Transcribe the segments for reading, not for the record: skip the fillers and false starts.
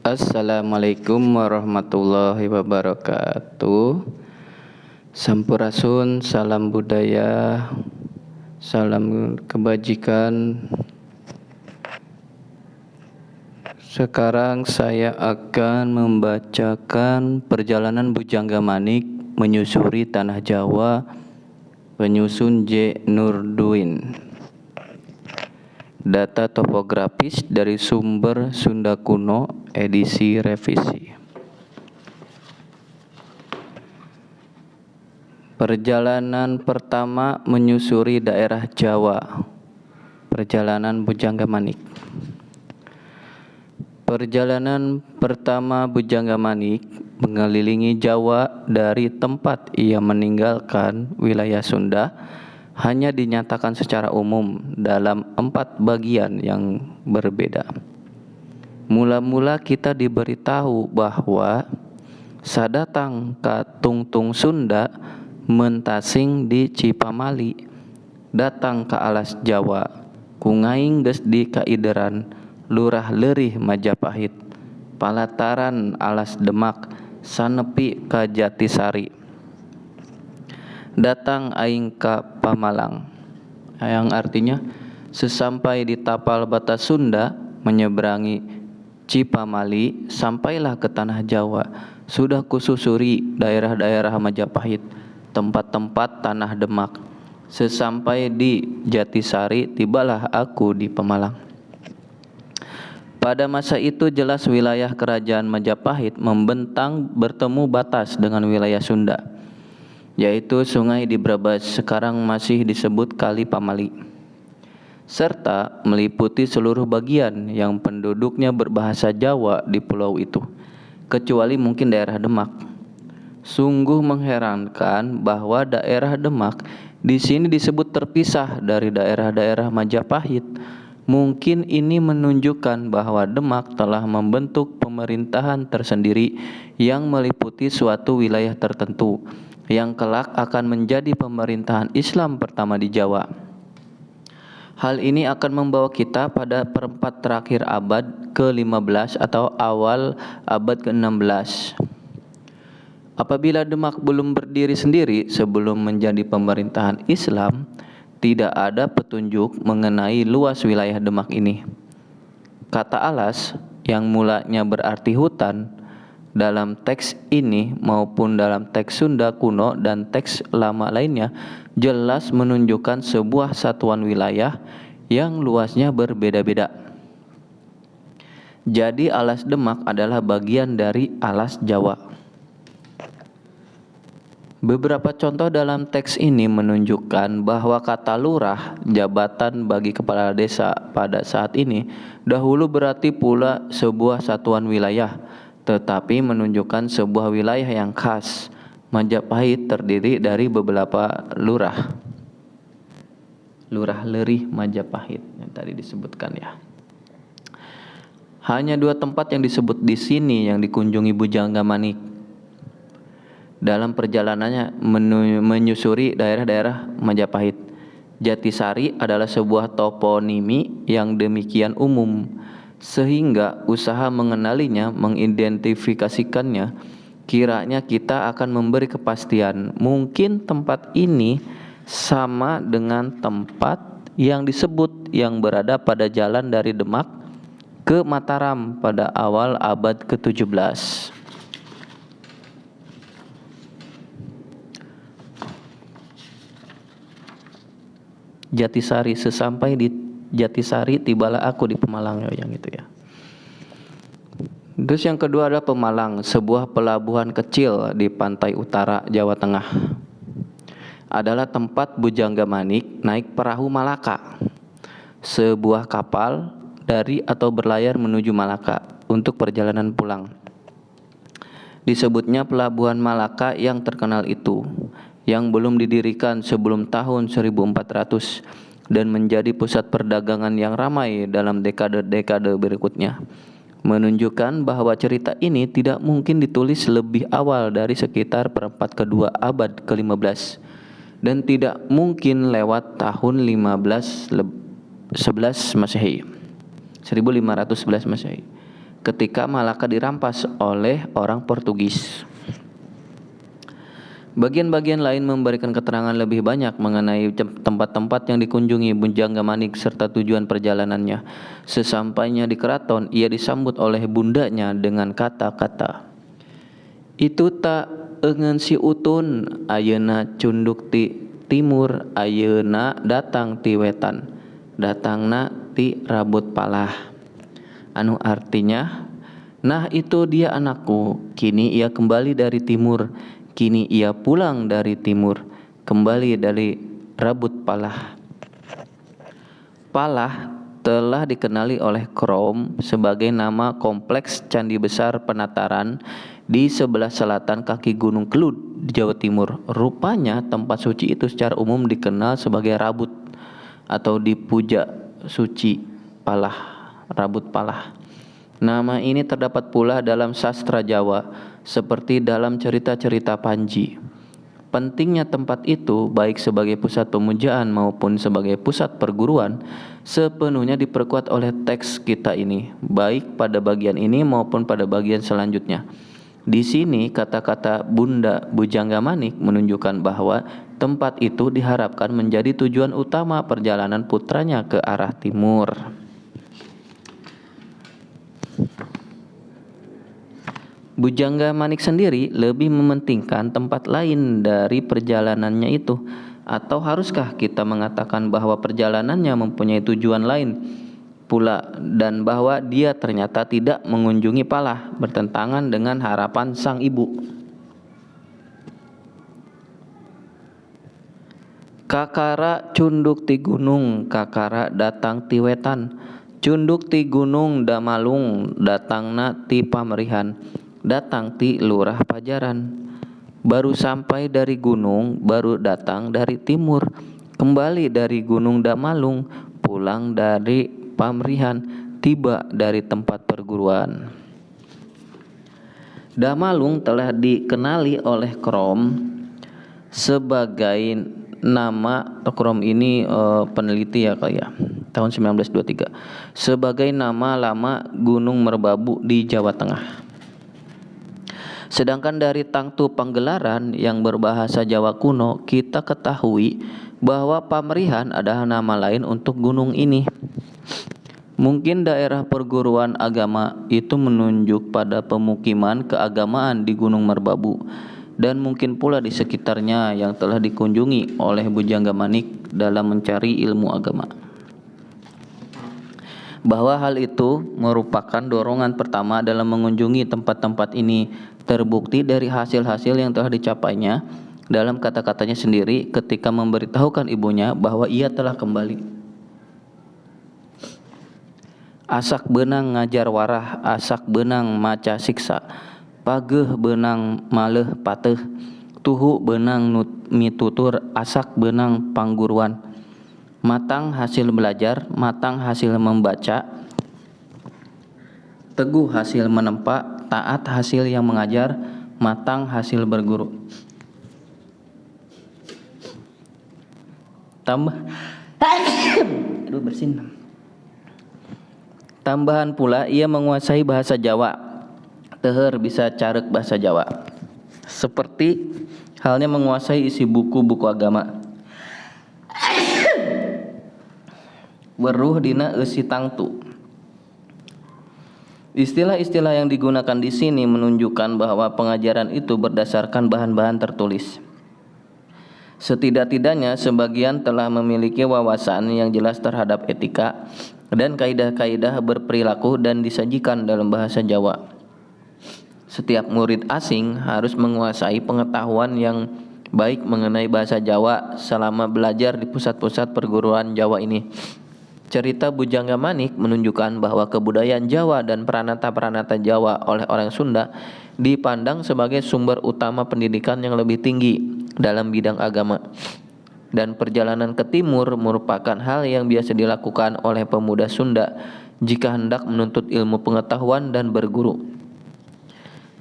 Assalamualaikum warahmatullahi wabarakatuh. Sampurasun, salam budaya, salam kebajikan. Sekarang saya akan membacakan perjalanan Bujangga Manik menyusuri tanah Jawa, penyusun J. Nurduin. Data topografis dari sumber Sunda Kuno, edisi revisi. Perjalanan pertama menyusuri daerah Jawa. Perjalanan Bujangga Manik. Perjalanan pertama Bujangga Manik mengelilingi Jawa dari tempat ia meninggalkan wilayah Sunda hanya dinyatakan secara umum dalam 4 bagian yang berbeda. Mula-mula kita diberitahu bahwa sadatang ka tungtung Sunda mentasing di Cipamali, datang ke alas Jawa, kungaing geus di Kaideran, Lurah Leurih Majapahit, palataran alas Demak, sanepi ka Jatisari. Datang aing ka Pamalang, yang artinya sesampai di tapal batas Sunda menyeberangi Cipamali, sampailah ke tanah Jawa. Sudah kususuri daerah-daerah Majapahit, tempat-tempat tanah Demak. Sesampai di Jatisari, tibalah aku di Pemalang. Pada masa itu jelas wilayah kerajaan Majapahit membentang bertemu batas dengan wilayah Sunda, yaitu sungai di Brebes, sekarang masih disebut Kali Pamali, serta meliputi seluruh bagian yang penduduknya berbahasa Jawa di pulau itu, kecuali mungkin daerah Demak. Sungguh mengherankan bahwa daerah Demak di sini disebut terpisah dari daerah-daerah Majapahit. Mungkin ini menunjukkan bahwa Demak telah membentuk pemerintahan tersendiri yang meliputi suatu wilayah tertentu, yang kelak akan menjadi pemerintahan Islam pertama di Jawa. Hal ini akan membawa kita pada perempat terakhir abad ke-15 atau awal abad ke-16. Apabila Demak belum berdiri sendiri sebelum menjadi pemerintahan Islam, tidak ada petunjuk mengenai luas wilayah Demak ini. Kata alas yang mulanya berarti hutan, dalam teks ini maupun dalam teks Sunda kuno dan teks lama lainnya jelas menunjukkan sebuah satuan wilayah yang luasnya berbeda-beda. Jadi alas Demak adalah bagian dari alas Jawa. Beberapa contoh dalam teks ini menunjukkan bahwa kata lurah, jabatan bagi kepala desa pada saat ini, dahulu berarti pula sebuah satuan wilayah, tetapi menunjukkan sebuah wilayah yang khas. Majapahit terdiri dari beberapa lurah. Lurah Leurih Majapahit yang tadi disebutkan ya. Hanya 2 tempat yang disebut di sini yang dikunjungi Bujangga Manik dalam perjalanannya menyusuri daerah-daerah Majapahit. Jatisari adalah sebuah toponimi yang demikian umum, sehingga usaha mengenalinya, mengidentifikasikannya, kiranya kita akan memberi kepastian. Mungkin tempat ini sama dengan tempat yang disebut yang berada pada jalan dari Demak ke Mataram pada awal abad ke-17. Jatisari, sesampai di Jatisari tibalah aku di Pemalang, yang itu ya. Terus yang kedua adalah Pemalang, sebuah pelabuhan kecil di pantai utara Jawa Tengah. Adalah tempat Bujangga Manik naik perahu Malaka, sebuah kapal dari atau berlayar menuju Malaka untuk perjalanan pulang. Disebutnya pelabuhan Malaka yang terkenal itu, yang belum didirikan sebelum tahun 1400 dan menjadi pusat perdagangan yang ramai dalam dekade-dekade berikutnya, menunjukkan bahwa cerita ini tidak mungkin ditulis lebih awal dari sekitar perempat kedua abad ke-15 dan tidak mungkin lewat tahun 1511 Masehi. ketika Malaka dirampas oleh orang Portugis. Bagian-bagian lain memberikan keterangan lebih banyak mengenai tempat-tempat yang dikunjungi Bujangga-Manik serta tujuan perjalanannya. Sesampainya di keraton, ia disambut oleh bundanya dengan kata-kata, "Itu tak engen si Utun, ayeuna cunduk ti timur, ayeuna datang ti wetan, datangna ti Rabut Palah." Anu artinya, "Nah itu dia anakku, kini ia kembali dari timur, kini ia pulang dari timur, kembali dari Rabut Palah." Palah telah dikenali oleh Krom sebagai nama kompleks candi besar penataran di sebelah selatan kaki Gunung Kelud di Jawa Timur. Rupanya tempat suci itu secara umum dikenal sebagai Rabut atau dipuja suci Palah, Rabut Palah. Nama ini terdapat pula dalam sastra Jawa seperti dalam cerita-cerita Panji. Pentingnya tempat itu baik sebagai pusat pemujaan maupun sebagai pusat perguruan sepenuhnya diperkuat oleh teks kita ini, baik pada bagian ini maupun pada bagian selanjutnya. Di sini kata-kata Bunda Bujangga-Manik menunjukkan bahwa tempat itu diharapkan menjadi tujuan utama perjalanan putranya ke arah timur. Bujangga-Manik sendiri lebih mementingkan tempat lain dari perjalanannya itu. Atau haruskah kita mengatakan bahwa perjalanannya mempunyai tujuan lain pula dan bahwa dia ternyata tidak mengunjungi Palah, bertentangan dengan harapan sang ibu? Kakara cunduk ti gunung, kakara datang ti wetan, cunduk ti gunung damalung, datangna ti pamerihan, datang ti lurah Pajaran. Baru sampai dari gunung, baru datang dari timur, kembali dari gunung Damalung, pulang dari pamerihan, tiba dari tempat perguruan. Damalung telah dikenali oleh Krom sebagai nama, Krom ini peneliti ya kayak tahun 1923, sebagai nama lama Gunung Merbabu di Jawa Tengah. Sedangkan dari tangtu penggelaran yang berbahasa Jawa kuno, kita ketahui bahwa Pamerihan adalah nama lain untuk gunung ini. Mungkin daerah perguruan agama itu menunjuk pada pemukiman keagamaan di Gunung Merbabu, dan mungkin pula di sekitarnya yang telah dikunjungi oleh Bujangga-Manik dalam mencari ilmu agama. Bahwa hal itu merupakan dorongan pertama dalam mengunjungi tempat-tempat ini terbukti dari hasil-hasil yang telah dicapainya dalam kata-katanya sendiri ketika memberitahukan ibunya bahwa ia telah kembali. Asak benang ngajar warah, asak benang maca siksa, pageuh benang maleuh pateuh, tuhu benang mitutur, asak benang pangguruan. Matang hasil belajar, matang hasil membaca, teguh hasil menempa, taat hasil yang mengajar, matang hasil berguru. Tambahan pula ia menguasai bahasa Jawa, teueur bisa carek bahasa Jawa, seperti halnya menguasai isi buku-buku agama. Weruh dina eusi tangtu. Istilah-istilah yang digunakan di sini menunjukkan bahwa pengajaran itu berdasarkan bahan-bahan tertulis. Setidak-tidaknya sebagian telah memiliki wawasan yang jelas terhadap etika dan kaidah-kaidah berperilaku dan disajikan dalam bahasa Jawa. Setiap murid asing harus menguasai pengetahuan yang baik mengenai bahasa Jawa selama belajar di pusat-pusat perguruan Jawa ini. Cerita Bujangga-Manik menunjukkan bahwa kebudayaan Jawa dan peranata-peranata Jawa oleh orang Sunda dipandang sebagai sumber utama pendidikan yang lebih tinggi dalam bidang agama. Dan perjalanan ke timur merupakan hal yang biasa dilakukan oleh pemuda Sunda jika hendak menuntut ilmu pengetahuan dan berguru.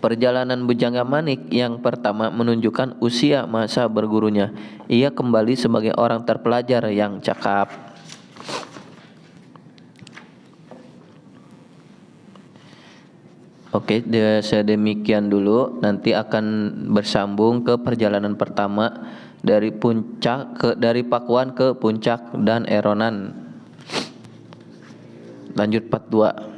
Perjalanan Bujangga-Manik yang pertama menunjukkan usia masa bergurunya. Ia kembali sebagai orang terpelajar yang cakap. Oke, sedemikian dulu. Nanti akan bersambung ke perjalanan pertama dari dari Pakuan ke Puncak dan Eronan. Lanjut part 2.